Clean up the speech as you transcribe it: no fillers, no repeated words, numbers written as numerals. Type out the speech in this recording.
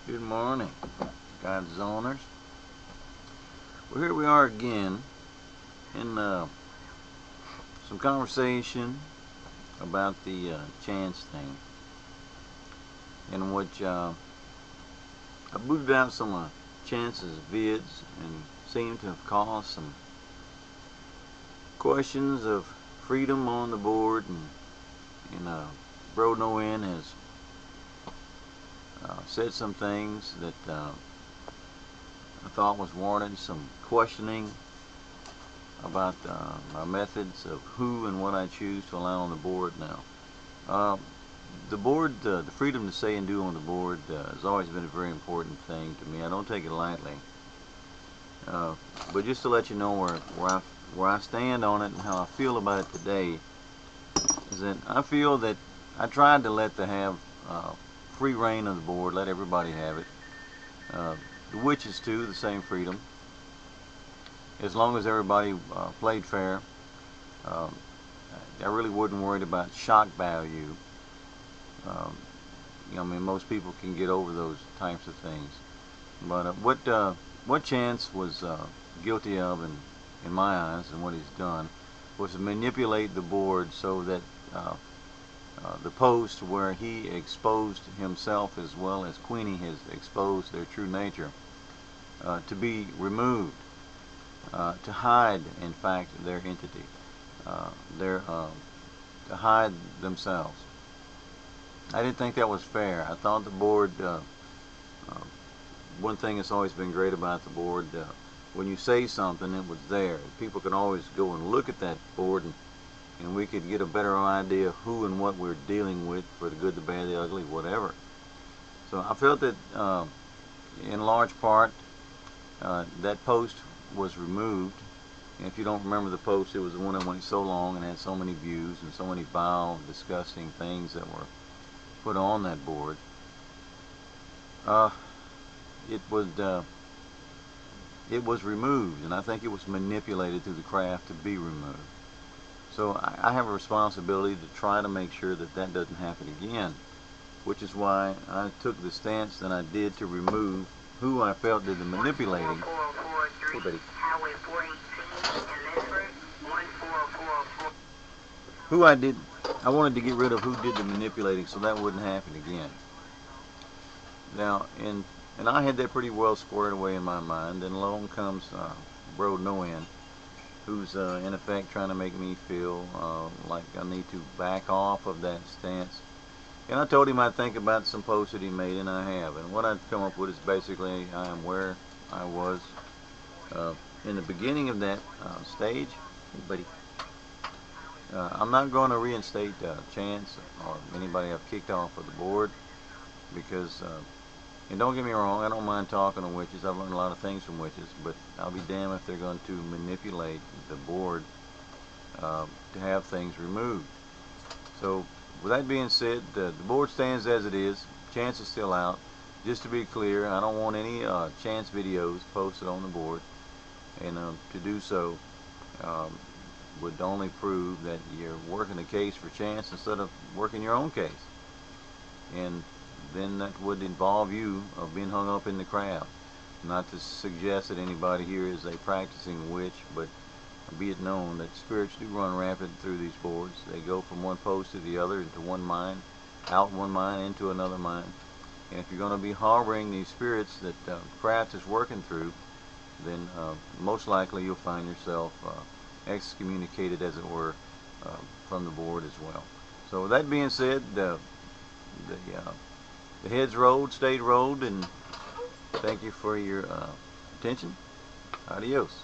Good morning, God's zoners. Well, here we are again in some conversation about the chance thing, in which I booted out some chances vids and seemed to have caused some questions of freedom on the board, and Bro No End has said some things that I thought was warranted some questioning about my methods of who and what I choose to allow on the board now. The board, the freedom to say and do on the board has always been a very important thing to me. I don't take it lightly. But just to let you know where I stand on it and how I feel about it today, is that I feel that I tried to let have free reign of the board, let everybody have it. The witches too, the same freedom, as long as everybody played fair. I really wasn't worried about shock value. I mean, most people can get over those types of things. But what Chance was guilty of, in my eyes, and what he's done, was to manipulate the board so that the post where he exposed himself as well as Queenie has exposed their true nature to be removed, to hide, in fact, their entity, to hide themselves. I didn't think that was fair. I thought the board, one thing that's always been great about the board, when you say something, it was there. People can always go and look at that board, and we could get a better idea of who and what we're dealing with, for the good, the bad, the ugly, whatever. So I felt that in large part that post was removed. And if you don't remember the post, it was the one that went so long and had so many views and so many vile, disgusting things that were put on that board. It was removed, and I think it was manipulated through the craft to be removed. So I have a responsibility to try to make sure that that doesn't happen again, which is why I took the stance that I did to remove who I felt did the manipulating. Hey, buddy. I wanted to get rid of who did the manipulating so that wouldn't happen again. Now, and I had that pretty well squared away in my mind, and along comes Bro No End, who's in effect trying to make me feel like I need to back off of that stance. And I told him I'd think about some posts that he made, and I have. And what I've come up with is basically I am where I was in the beginning of that stage. Hey, buddy. I'm not going to reinstate Chance or anybody I've kicked off of the board, because and don't get me wrong, I don't mind talking to witches. I've learned a lot of things from witches, but I'll be damned if they're going to manipulate the board to have things removed. So with that being said, the board stands as it is. Chance is still out. Just to be clear, I don't want any Chance videos posted on the board, and to do so would only prove that you're working a case for Chance instead of working your own case. And then that would involve you of being hung up in the crowd. Not to suggest that anybody here is a practicing witch, but be it known that spirits do run rampant through these boards. They go from one post to the other, into one mind, out one mind, into another mind. And if you're going to be harboring these spirits that craft is working through, then most likely you'll find yourself excommunicated, as it were, from the board as well. So with that being said, the heads rolled, stayed rolled, and thank you for your attention. Adios.